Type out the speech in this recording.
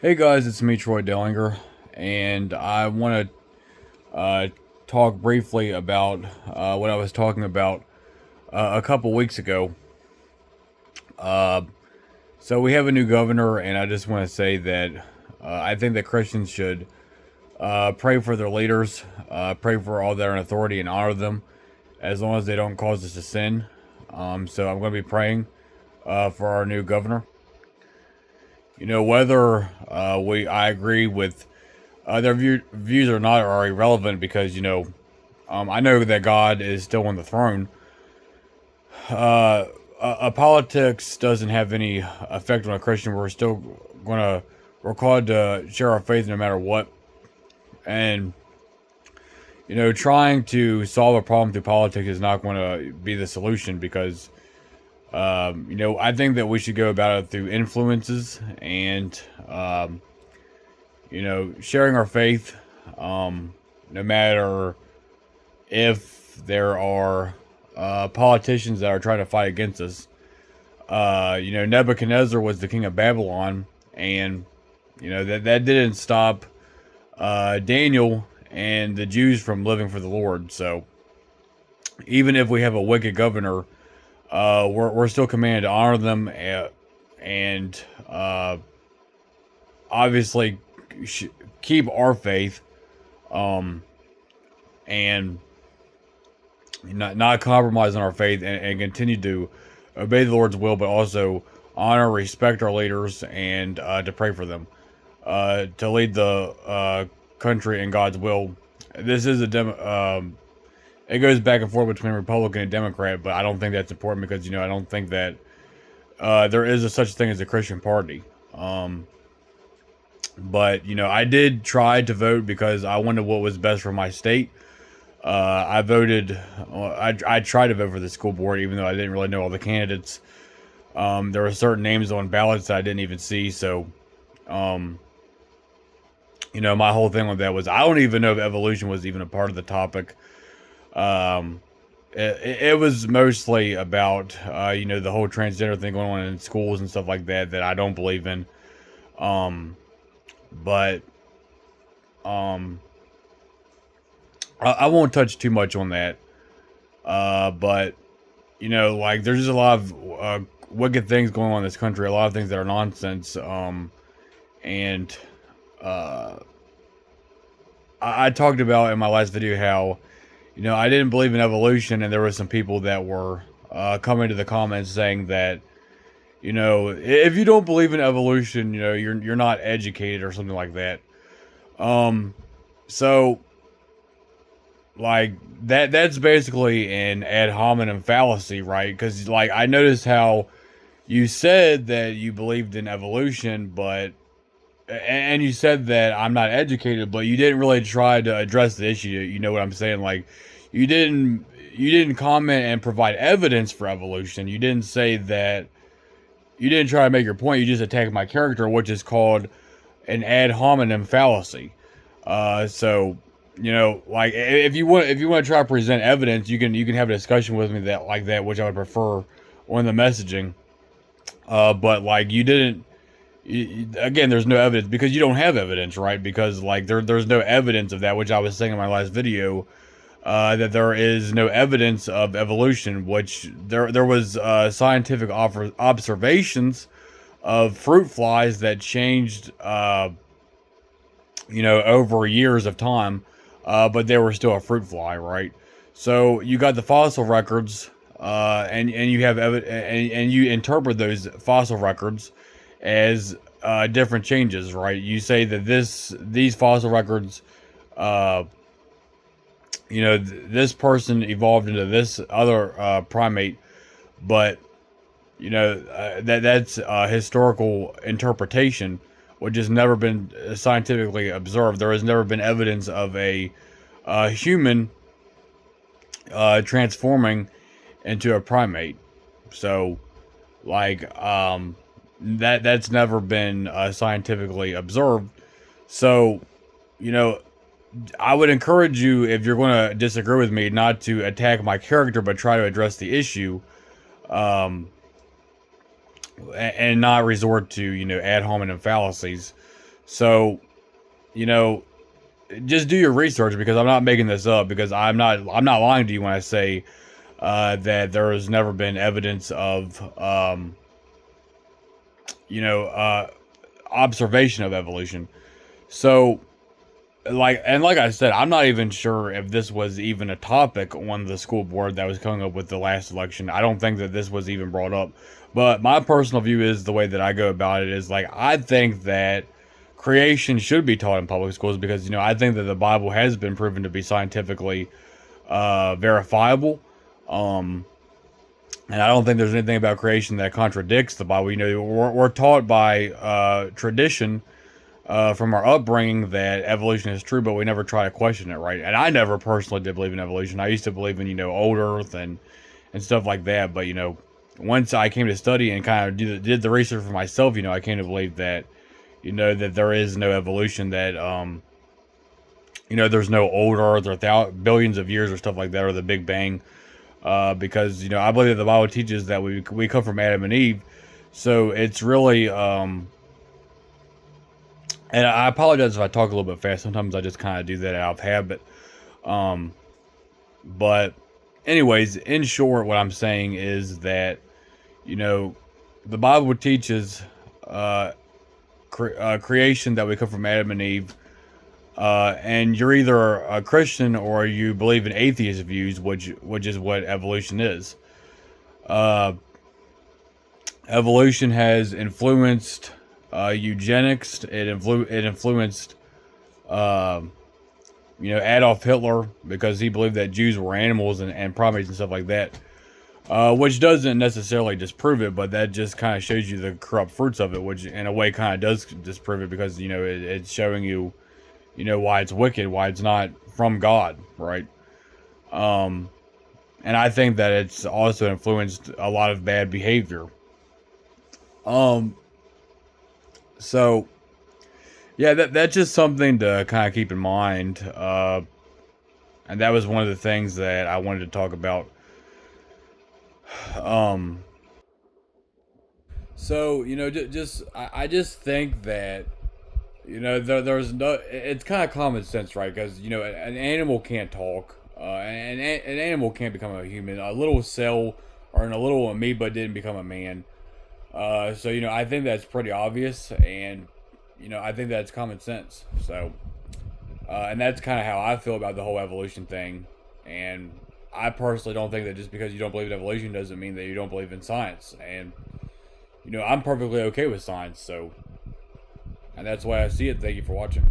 Hey guys, it's me, Troy Dellinger, and I want to talk briefly about what I was talking about a couple weeks ago. Uh, so we have a new governor, and I just want to say that I think that Christians should pray for their leaders, pray for all that are in authority, and honor them, as long as they don't cause us to sin. So I'm going to be praying for our new governor. Whether I agree with their views or not are irrelevant because I know that God is still on the throne. Politics doesn't have any effect on a Christian. We're called to share our faith no matter what, and trying to solve a problem through politics is not going to be the solution because I think that we should go about it through influences and sharing our faith, no matter if there are politicians that are trying to fight against us. Nebuchadnezzar was the king of Babylon, and that didn't stop Daniel and the Jews from living for the Lord. So even if we have a wicked governor, we're still commanded to honor them and obviously keep our faith, and not compromise on our faith, and continue to obey the Lord's will, but also honor, respect our leaders, and to pray for them, to lead the country in God's will. This is it goes back and forth between Republican and Democrat, but I don't think that's important because I don't think that there is a such thing as a Christian party. But I did try to vote because I wanted what was best for my state. I voted. I tried to vote for the school board, even though I didn't really know all the candidates. There were certain names on ballots that I didn't even see. So, my whole thing with that was I don't even know if evolution was even a part of the topic. It was mostly about the whole transgender thing going on in schools and stuff like that I don't believe in. But I won't touch too much on that. But like there's just a lot of wicked things going on in this country. A lot of things that are nonsense. And I talked about in my last video how I didn't believe in evolution, and there were some people that were coming to the comments saying that if you don't believe in evolution, you're not educated or something like that. So like that's basically an ad hominem fallacy, right? Because like I noticed how you said that you believed in evolution, but and you said that I'm not educated, but you didn't really try to address the issue. You know what I'm saying? Like you didn't comment and provide evidence for evolution. You didn't say that. You didn't try to make your point. You just attacked my character, which is called an ad hominem fallacy. So like if you want to try to present evidence, you can have a discussion with me that, which I would prefer on the messaging. But like you didn't. Again, there's no evidence because you don't have evidence, right? Because like there's no evidence of that, which I was saying in my last video. That there is no evidence of evolution, which there was scientific observations of fruit flies that changed, over years of time, but they were still a fruit fly, right? So you got the fossil records, and you have and you interpret those fossil records as different changes, right? You say that these fossil records, this person evolved into this other primate, but that's historical interpretation, which has never been scientifically observed. There has never been evidence of a human transforming into a primate. So, like, that's never been scientifically observed. So, I would encourage you, if you're going to disagree with me, not to attack my character, but try to address the issue, and not resort to ad hominem fallacies. So, you know, just do your research because I'm not making this up because I'm not lying to you when I say that there has never been evidence of you know observation of evolution. So like I said, I'm not even sure if this was even a topic on the school board that was coming up with the last election. I don't think that this was even brought up. But my personal view is the way that I go about it is like I think that creation should be taught in public schools because I think that the Bible has been proven to be scientifically verifiable. Um, and I don't think there's anything about creation that contradicts the Bible. We're taught by tradition from our upbringing that evolution is true, but we never try to question it, right? And I never personally did believe in evolution. I used to believe in old Earth and stuff like that. But once I came to study and kind of did the research for myself, I came to believe that that there is no evolution. That there's no old Earth or billions of years or stuff like that, or the Big Bang. Because I believe that the Bible teaches that we come from Adam and Eve, so it's really and I apologize if I talk a little bit fast. Sometimes I just kind of do that out of habit. Um, but, anyways, in short, what I'm saying is that, you know, the Bible teaches creation that we come from Adam and Eve. And you're either a Christian or you believe in atheist views, which is what evolution is. Uh, Evolution has influenced eugenics. It influenced uh, Adolf Hitler because he believed that Jews were animals and primates and stuff like that. Which doesn't necessarily disprove it, but that just kind of shows you the corrupt fruits of it, which in a way kind of does disprove it because it's showing you why it's wicked, why it's not from God, right? Um, and I think that it's also influenced a lot of bad behavior. Um, so yeah, that's just something to kind of keep in mind. And that was one of the things that I wanted to talk about. Um, so I just think that there's no. It's kind of common sense, right? Because an animal can't talk. An animal can't become a human. A little cell or a little amoeba didn't become a man. So I think that's pretty obvious, and I think that's common sense. So, and that's kind of how I feel about the whole evolution thing. And I personally don't think that just because you don't believe in evolution doesn't mean that you don't believe in science. And I'm perfectly okay with science. So, and that's the way I see it. Thank you for watching.